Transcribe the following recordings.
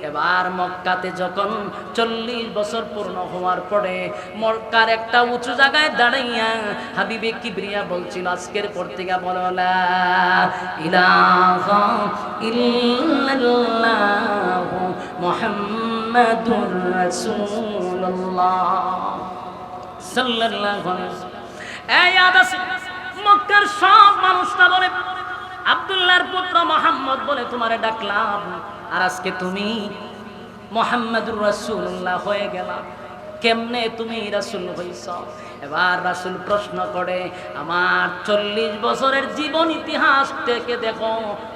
এবার মক্কাতে যখন 40 বছর পূর্ণ হওয়ার পরে মক্কার একটা উঁচু জায়গায় দাঁড়াইয়া হাবিবে কিবরিয়া বলছিল, আজকের পর থেকে বলো লা ইলাহা ইল্লাল্লাহ মুহাম্মাদুর রাসূলুল্লাহ সাল্লাল্লাহু আলাইহি ওয়াসাল্লাম। এই আদাসে মক্কার সব মানুষরা বলে আব্দুল্লাহর পুত্র মুহাম্মদ বলে তোমারে ডাকলাম, আর আজকে তুমি মুহাম্মাদুর রাসূলুল্লাহ হয়ে গেলা, কেমনে তুমি রাসূল হইছ? এবার রাসূল প্রশ্ন করে, আমার 40 বছরের জীবন ইতিহাস থেকে দেখো,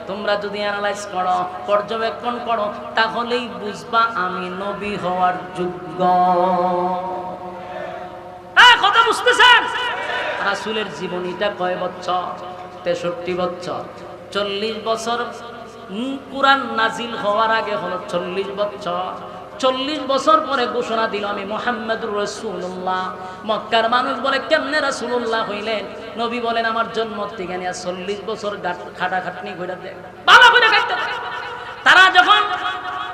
তোমরা যদি অ্যানালাইজ করো, পর্যবেক্ষণ করো, তাহলেই বুঝবা আমি নবী হওয়ার যোগ্য। কথা বুঝতেছেন? রাসূলের জীবনীটা কয় বছর? 63 বছর। 40 বছর কুরআন নাজিল হওয়ার আগে হলো 40 বছর। 40 বছর পরে ঘোষণা দিল আমি মুহাম্মাদুর রাসূলুল্লাহ। মক্কার মানুষ বলে কেমনে রাসূলুল্লাহ হইলেন? নবী বলেন আমার জন্ম থেকে নিয়ে 40 বছর খাটাখাটনি করে দেখ, ভালো করে কাটতে। তারা যখন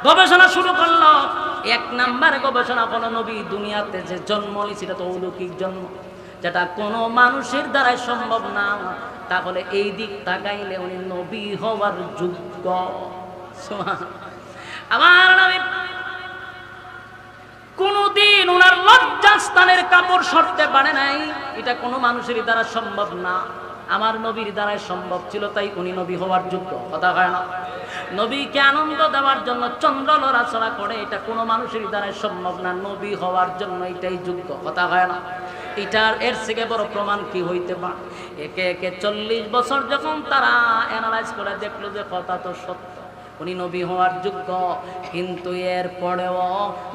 গবেষণা শুরু করলো, 1 নাম্বার গবেষণা হলো নবী দুনিয়াতে যে জন্ম নিয়েছে এটা তো অলৌকিক জন্ম, যেটা কোনো মানুষের দ্বারাই সম্ভব না। তাহলে এই দিক তাকাইলে উনি নবী হওয়ার যোগ্য। আমার নবী কোনদিন ওনার লজ্জাস্থানের কাপড় সরতে পারে নাই, এটা কোনো মানুষের দ্বারা সম্ভব না। আমার নবীর দ্বারাই সম্ভব ছিল, তাই উনি নবী হওয়ার যোগ্য। কথা হয় না? নবীকে আনন্দ দেওয়ার জন্য চন্দ্র লড়াচড়া করে, এটা কোনো মানুষের দ্বারাই সম্ভব না। নবী হওয়ার জন্য এটাই যোগ্য। কথা হয় না? এটার এর থেকে বড় প্রমাণ কি হইতে পারে? একে একে 40 বছর যখন তারা অ্যানালাইজ করে দেখলো যে কথা তো সত্য, উনি নবী হওয়ার যোগ্য। কিন্তু এর পরেও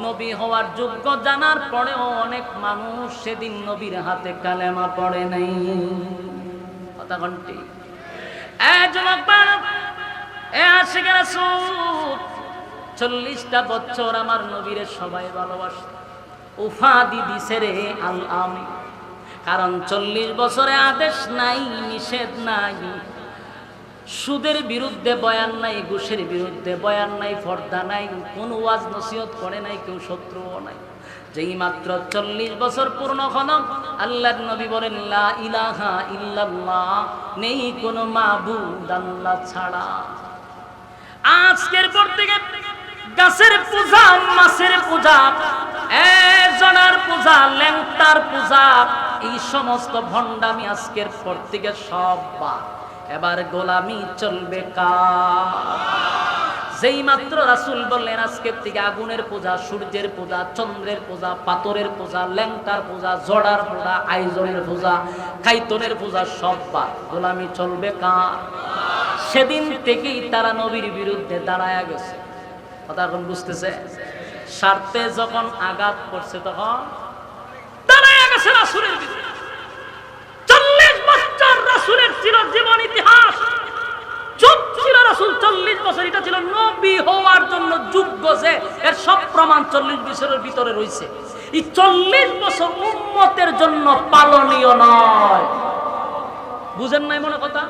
নবী হওয়ার যোগ্য জানার পরেও অনেক মানুষ সেদিন নবীর হাতে কালেমা পড়ে নাই। কথা ঘন্টি আশিকের রাসূল 40টা বছর আমার নবীরে সবাই ভালোবাসত, উপাধি দিছে রে আল আমিন। কারণ 40 বছরে আদেশ নাই, নিষেধ নাই, সুদের বিরুদ্ধে বয়ান নাই, ঘুষের বিরুদ্ধে বয়ান নাই, পর্দা নাই, কোনো ওয়াজ নসিহত করে নাই, কেউ শত্রুও নাই। যেই মাত্র 40 বছর পূর্ণ হলো, আল্লাহর নবী বলেন লা ইলাহা ইল্লাল্লাহ, নেই কোনো মাবুদ আল্লাহ ছাড়া। আজকের পর থেকে গাছের পূজা, মাছের পূজা, জনার পূজা, ল্যাংটার পূজা, এই সমস্ত ভণ্ডামি আজকের পর থেকে সব বাদ। এবার গোলামি চলবে কার? যেই মাত্র রাসূল বললেন আজকের থেকে আগুনের পূজা, সূর্যের পূজা, চন্দ্রের পূজা, পাথরের পূজা, ল্যাংটার পূজা, জড়ার পূজা, আইজনের পূজা, খাইতনের পূজা সব বাদ। গোলামি চলবে কার? সেদিন থেকেই তারা নবীর বিরুদ্ধে দাঁড়ায়া গেছে। কথা এখন বুঝতেছে? স্বার্থে যখন আঘাত করছে তখন দাঁড়ায়া গেছে রাসূলের বিরুদ্ধে। 40 বছর রাসূলের ছিল জীবন ইতিহাস, চুপ ছিল রাসূল 40 বছর। এটা ছিল নবী হওয়ার জন্য যোগ্য, যে এর সব প্রমাণ 40 বছরের ভিতরে রয়েছে। এই 40 বছর উম্মতের জন্য পালনীয় নয়। বুঝেন নাই মনে কথা?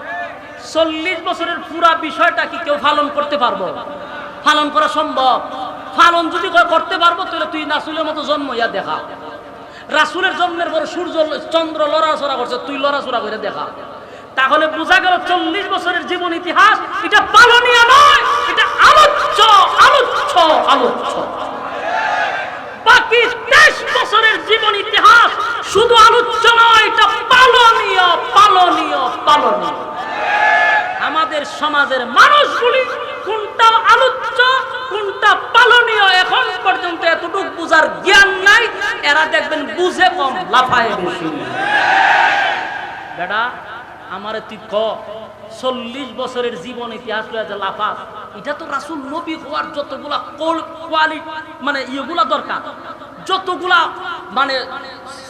40 বছরের পুরা বিষয়টা কি কেউ পালন করতে পারবো? পালন করা সম্ভব? পালন যদি করতে পারবো তাহলে তুই রাসূলের মতো জন্ম ইয়া দেখা। রাসূলের জন্মের পরে সূর্য চন্দ্র লড়াচড়া করছে, তুই লড়াচড়া করে দেখা। তাহলে বোঝা গেল 40 বছরের জীবন ইতিহাস এটা পালনীয় নয়, এটা আলোচ্য আলোচ্য আলোচ্য। বাকি 23 বছরের জীবন ইতিহাস শুধু আলোচ্য নয়, এটা পালনীয় পালনীয় পালনীয়। আমাদের সমাজের মানুষগুলি কোনটা আলোচ্য কোনটা পালনীয় এখন পর্যন্ত এতটুকু বুঝার জ্ঞান নাই। এরা দেখবেন বুঝে কম, লাফায় বেশি। বেটা আমারে তুই ক 40 বছরের জীবন ইতিহাস লাফা, এটা তো রাসূল নবী হওয়ার যতগুলা কোয়ালিটি মানে ইয়েগুলা দরকার, যতগুলা মানে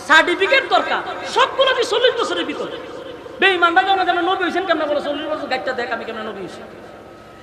সার্টিফিকেট দরকার, সবগুলো তুই 40 বছরের ভিতরে। বেঈমানরা যেন নবী হয়েছেন কেমন বলে 40 বছর গাইটা দেখ আমি কেমন নবী হয়েছি।